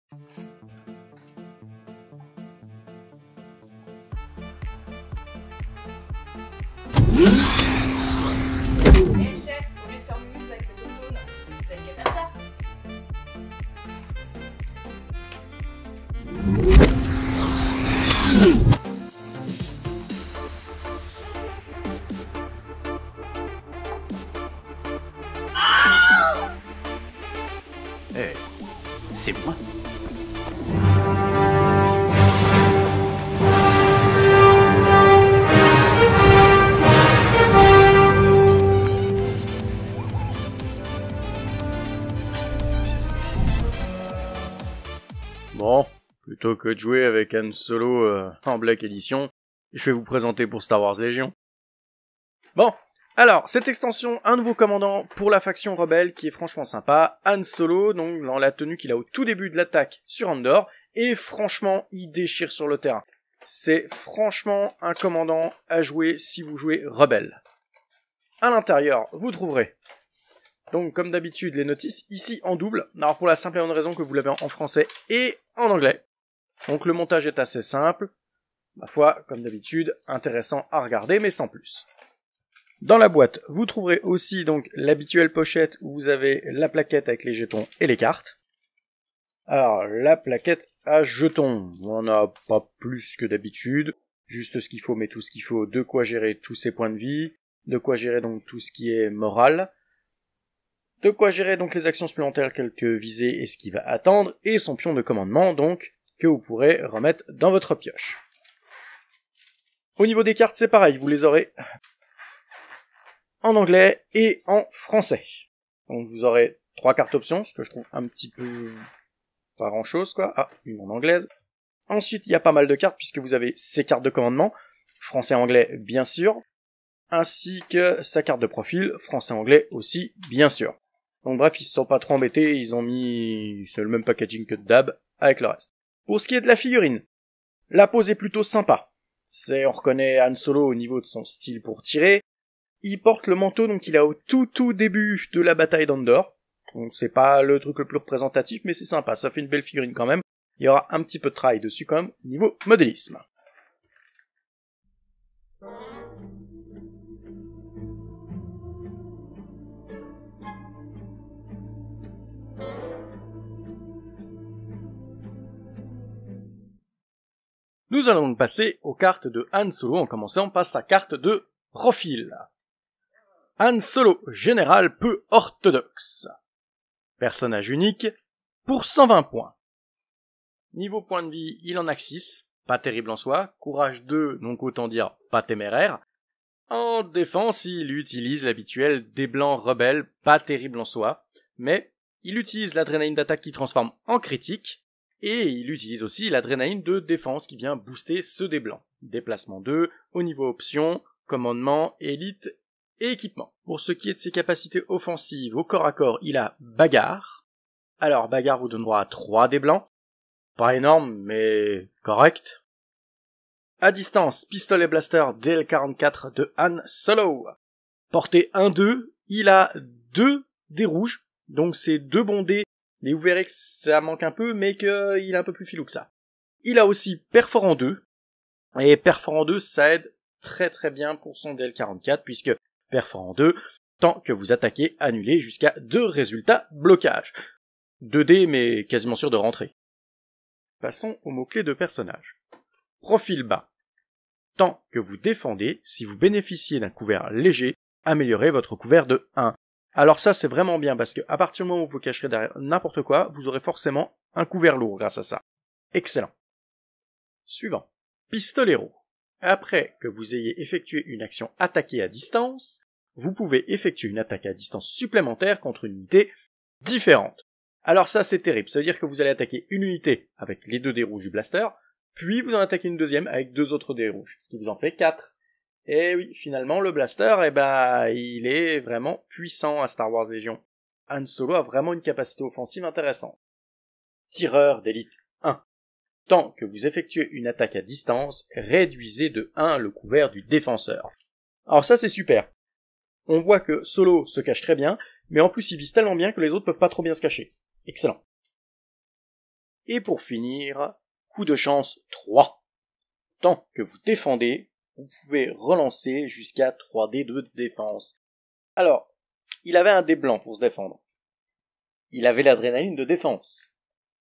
Chef, au lieu de faire mumuse avec le tontone, vous avez qu'à faire ça. Eh, c'est moi. Bon, plutôt que de jouer avec Han Solo en Black Edition, je vais vous présenter pour Star Wars Légion. Bon, alors, cette extension, un nouveau commandant pour la faction rebelle qui est franchement sympa, Han Solo, donc dans la tenue qu'il a au tout début de l'attaque sur Andor, et franchement, il déchire sur le terrain. C'est franchement un commandant à jouer si vous jouez rebelle. À l'intérieur, vous trouverez, donc comme d'habitude, les notices, ici en double, alors pour la simple et bonne raison que vous l'avez en français et en anglais. Donc le montage est assez simple, ma foi, comme d'habitude, intéressant à regarder, mais sans plus. Dans la boîte, vous trouverez aussi donc l'habituelle pochette où vous avez la plaquette avec les jetons et les cartes. Alors, la plaquette à jetons, on n'en a pas plus que d'habitude, juste ce qu'il faut, mais tout ce qu'il faut, de quoi gérer tous ses points de vie, de quoi gérer donc tout ce qui est moral, de quoi gérer donc les actions supplémentaires, quelques visées et ce qui va attendre, et son pion de commandement donc, que vous pourrez remettre dans votre pioche. Au niveau des cartes, c'est pareil, vous les aurez en anglais et en français. Donc vous aurez 3 cartes options, ce que je trouve un petit peu pas grand chose quoi. Ah, une en anglaise. Ensuite, il y a pas mal de cartes puisque vous avez ces cartes de commandement, français-anglais bien sûr, ainsi que sa carte de profil, français-anglais aussi bien sûr. Donc bref, ils se sont pas trop embêtés, ils ont mis c'est le même packaging que de d'hab avec le reste. Pour ce qui est de la figurine, la pose est plutôt sympa. On reconnaît Han Solo au niveau de son style pour tirer. Il porte le manteau donc il a au tout début de la bataille d'Andor. Donc c'est pas le truc le plus représentatif, mais c'est sympa, ça fait une belle figurine quand même. Il y aura un petit peu de travail dessus quand même, niveau modélisme. Nous allons donc passer aux cartes de Han Solo en commençant par sa carte de profil. Han Solo, général peu orthodoxe. Personnage unique, pour 120 points. Niveau point de vie, il en a 6, pas terrible en soi. Courage 2, donc autant dire pas téméraire. En défense, il utilise l'habituel des blancs rebelles, pas terrible en soi. Mais il utilise l'adrénaline d'attaque qui transforme en critique. Et il utilise aussi l'adrénaline de défense qui vient booster ceux des blancs. Déplacement 2, au niveau option, commandement, élite et équipement. Pour ce qui est de ses capacités offensives, au corps à corps, il a bagarre. Alors, bagarre vous donne droit à 3 des blancs. Pas énorme, mais correct. À distance, pistolet blaster DL44 de Han Solo. Portée 1-2, il a 2 dés rouges, donc c'est 2 bons dés, mais vous verrez que ça manque un peu, mais qu'il est un peu plus filou que ça. Il a aussi perforant 2, et perforant 2, ça aide très bien pour son DL44, puisque perforant 2, tant que vous attaquez, annulez jusqu'à 2 résultats blocage. 2 dés, mais quasiment sûr de rentrer. Passons aux mots-clés de personnage. Profil bas. Tant que vous défendez, si vous bénéficiez d'un couvert léger, améliorez votre couvert de 1. Alors ça, c'est vraiment bien, parce que à partir du moment où vous cacherez derrière n'importe quoi, vous aurez forcément un couvert lourd grâce à ça. Excellent. Suivant. Pistolero. Après que vous ayez effectué une action attaquée à distance, vous pouvez effectuer une attaque à distance supplémentaire contre une unité différente. Alors ça, c'est terrible. Ça veut dire que vous allez attaquer une unité avec les 2 dés rouges du blaster, puis vous en attaquez une deuxième avec 2 autres dés rouges, ce qui vous en fait 4. Et oui, finalement, le blaster, il est vraiment puissant à Star Wars Légion. Han Solo a vraiment une capacité offensive intéressante. Tireur d'élite 1. Tant que vous effectuez une attaque à distance, réduisez de 1 le couvert du défenseur. Alors ça, c'est super. On voit que Solo se cache très bien, mais en plus il vise tellement bien que les autres peuvent pas trop bien se cacher. Excellent. Et pour finir, coup de chance 3. Tant que vous défendez, vous pouvez relancer jusqu'à 3 dés de défense. Alors, il avait un dé blanc pour se défendre. Il avait l'adrénaline de défense.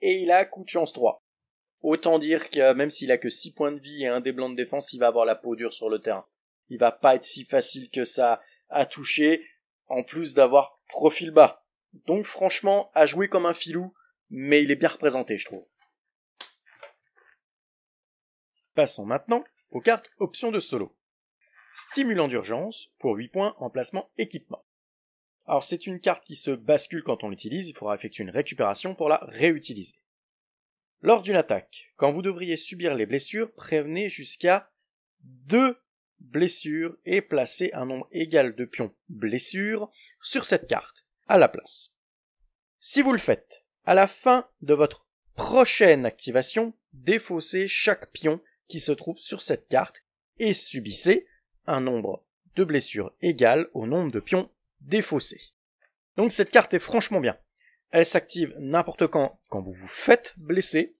Et il a coup de chance 3. Autant dire que même s'il a que 6 points de vie et un dé blanc de défense, il va avoir la peau dure sur le terrain. Il va pas être si facile que ça à toucher, en plus d'avoir profil bas. Donc franchement, à jouer comme un filou, mais il est bien représenté, je trouve. Passons maintenant aux cartes options de solo. Stimulant d'urgence, pour 8 points, emplacement équipement. Alors c'est une carte qui se bascule quand on l'utilise, il faudra effectuer une récupération pour la réutiliser. Lors d'une attaque, quand vous devriez subir les blessures, prévenez jusqu'à 2 blessures et placez un nombre égal de pions blessures sur cette carte, à la place. Si vous le faites, à la fin de votre prochaine activation, défaussez chaque pion qui se trouve sur cette carte et subissez un nombre de blessures égal au nombre de pions défaussés. Donc cette carte est franchement bien. Elle s'active n'importe quand vous vous faites blesser.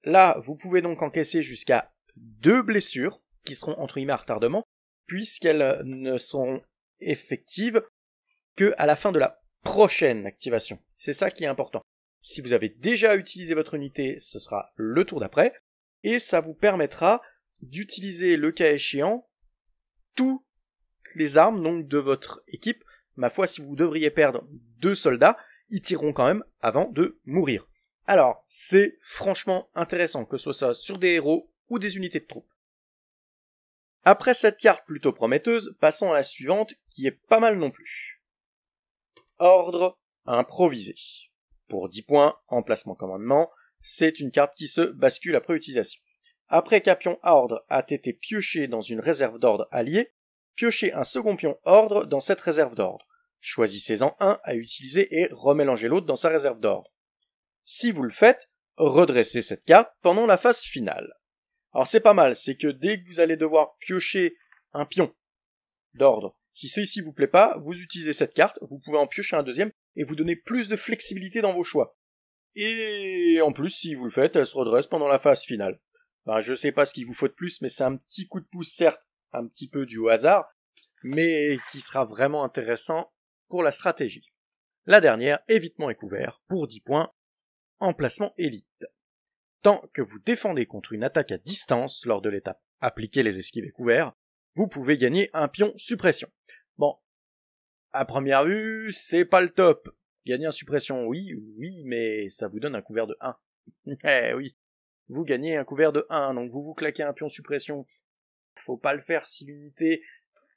Là, vous pouvez donc encaisser jusqu'à 2 blessures qui seront entre guillemets à retardement, puisqu'elles ne seront effectives que à la fin de la prochaine activation. C'est ça qui est important. Si vous avez déjà utilisé votre unité, ce sera le tour d'après, et ça vous permettra d'utiliser le cas échéant toutes les armes donc de votre équipe. Ma foi, si vous devriez perdre 2 soldats, ils tireront quand même avant de mourir. Alors, c'est franchement intéressant, que ce soit sur des héros ou des unités de troupes. Après cette carte plutôt prometteuse, passons à la suivante, qui est pas mal non plus. Ordre improvisé. Pour 10 points, emplacement commandement, c'est une carte qui se bascule après utilisation. Après qu'un pion ordre a été pioché dans une réserve d'ordre alliée, piochez un second pion ordre dans cette réserve d'ordre. Choisissez-en un à utiliser et remélangez l'autre dans sa réserve d'ordre. Si vous le faites, redressez cette carte pendant la phase finale. Alors c'est pas mal, c'est que dès que vous allez devoir piocher un pion d'ordre, si celui-ci vous plaît pas, vous utilisez cette carte, vous pouvez en piocher un deuxième et vous donner plus de flexibilité dans vos choix. Et en plus, si vous le faites, elle se redresse pendant la phase finale. Ben, je sais pas ce qu'il vous faut de plus, mais c'est un petit coup de pouce, certes, un petit peu dû au hasard, mais qui sera vraiment intéressant pour la stratégie. La dernière, évitement et couvert, pour 10 points, emplacement élite. Tant que vous défendez contre une attaque à distance lors de l'étape appliquer les esquives et couverts, vous pouvez gagner un pion suppression. Bon, à première vue, c'est pas le top. Gagner un suppression, oui, mais ça vous donne un couvert de 1. Eh oui, vous gagnez un couvert de 1, donc vous claquez un pion suppression. Faut pas le faire si l'unité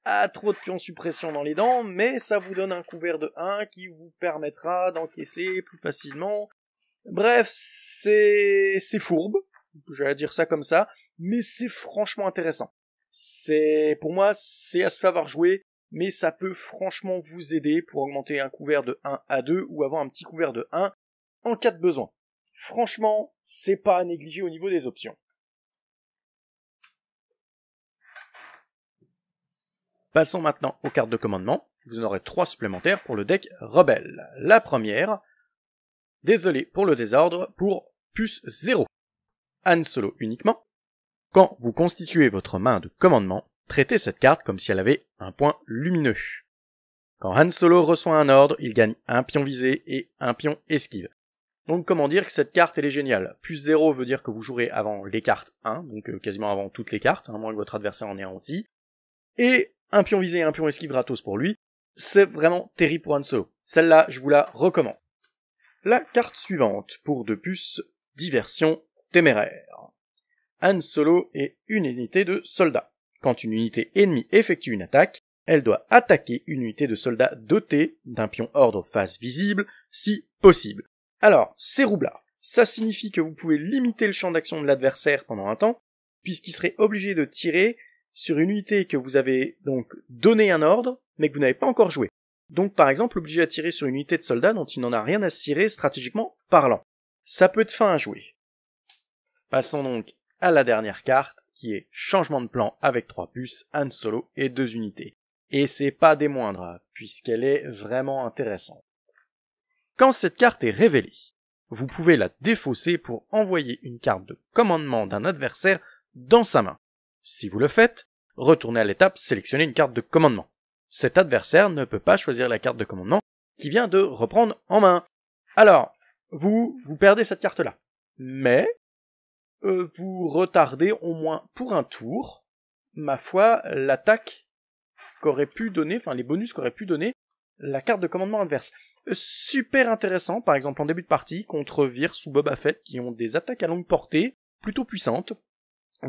a trop de pions suppression dans les dents, mais ça vous donne un couvert de 1 qui vous permettra d'encaisser plus facilement. Bref, c'est fourbe, j'allais dire ça comme ça, mais c'est franchement intéressant. Pour moi, c'est à savoir jouer, mais ça peut franchement vous aider pour augmenter un couvert de 1 à 2 ou avoir un petit couvert de 1 en cas de besoin. Franchement, c'est pas à négliger au niveau des options. Passons maintenant aux cartes de commandement. Vous en aurez 3 supplémentaires pour le deck rebelle. La première, désolé pour le désordre, pour puce 0. Han Solo uniquement. Quand vous constituez votre main de commandement, traitez cette carte comme si elle avait un point lumineux. Quand Han Solo reçoit un ordre, il gagne un pion visé et un pion esquive. Donc comment dire que cette carte elle est géniale. Puce 0 veut dire que vous jouerez avant les cartes 1, donc quasiment avant toutes les cartes, à moins que votre adversaire en ait un aussi. Et un pion visé et un pion esquive gratos pour lui, c'est vraiment terrible pour Han Solo. Celle-là, je vous la recommande. La carte suivante, pour 2 puces, diversion téméraire. Han Solo est une unité de soldats. Quand une unité ennemie effectue une attaque, elle doit attaquer une unité de soldats dotée d'un pion ordre face visible, si possible. Alors, c'est roublard. Ça signifie que vous pouvez limiter le champ d'action de l'adversaire pendant un temps, puisqu'il serait obligé de tirer sur une unité que vous avez donc donné un ordre, mais que vous n'avez pas encore joué. Donc par exemple, obligé à tirer sur une unité de soldats dont il n'en a rien à cirer stratégiquement parlant. Ça peut être fin à jouer. Passons donc à la dernière carte, qui est changement de plan avec 3 puces, Han Solo et 2 unités. Et c'est pas des moindres, puisqu'elle est vraiment intéressante. Quand cette carte est révélée, vous pouvez la défausser pour envoyer une carte de commandement d'un adversaire dans sa main. Si vous le faites, retournez à l'étape sélectionner une carte de commandement. Cet adversaire ne peut pas choisir la carte de commandement qui vient de reprendre en main. Alors, vous perdez cette carte-là. Mais, vous retardez au moins pour un tour, ma foi, l'attaque qu'aurait pu donner, enfin les bonus qu'aurait pu donner la carte de commandement adverse. Super intéressant, par exemple en début de partie, contre Virce ou Boba Fett, qui ont des attaques à longue portée, plutôt puissantes,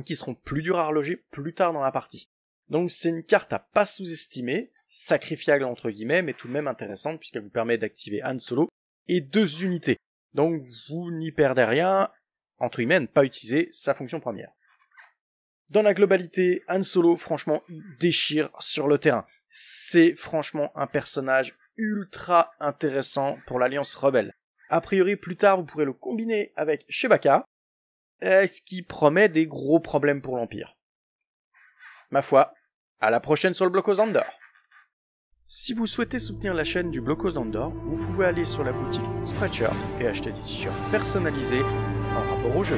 qui seront plus dures à reloger plus tard dans la partie. Donc c'est une carte à pas sous-estimer, sacrifiable entre guillemets, mais tout de même intéressante, puisqu'elle vous permet d'activer Han Solo et 2 unités. Donc vous n'y perdez rien, entre guillemets, ne pas utiliser sa fonction première. Dans la globalité, Han Solo, franchement, il déchire sur le terrain. C'est franchement un personnage ultra intéressant pour l'Alliance Rebelle. A priori, plus tard, vous pourrez le combiner avec Chewbacca, ce qui promet des gros problèmes pour l'Empire. Ma foi, à la prochaine sur le Blocos d'Andor. Si vous souhaitez soutenir la chaîne du Blocos d'Andor, vous pouvez aller sur la boutique Spreadshirt et acheter des t-shirts personnalisés en rapport au jeu.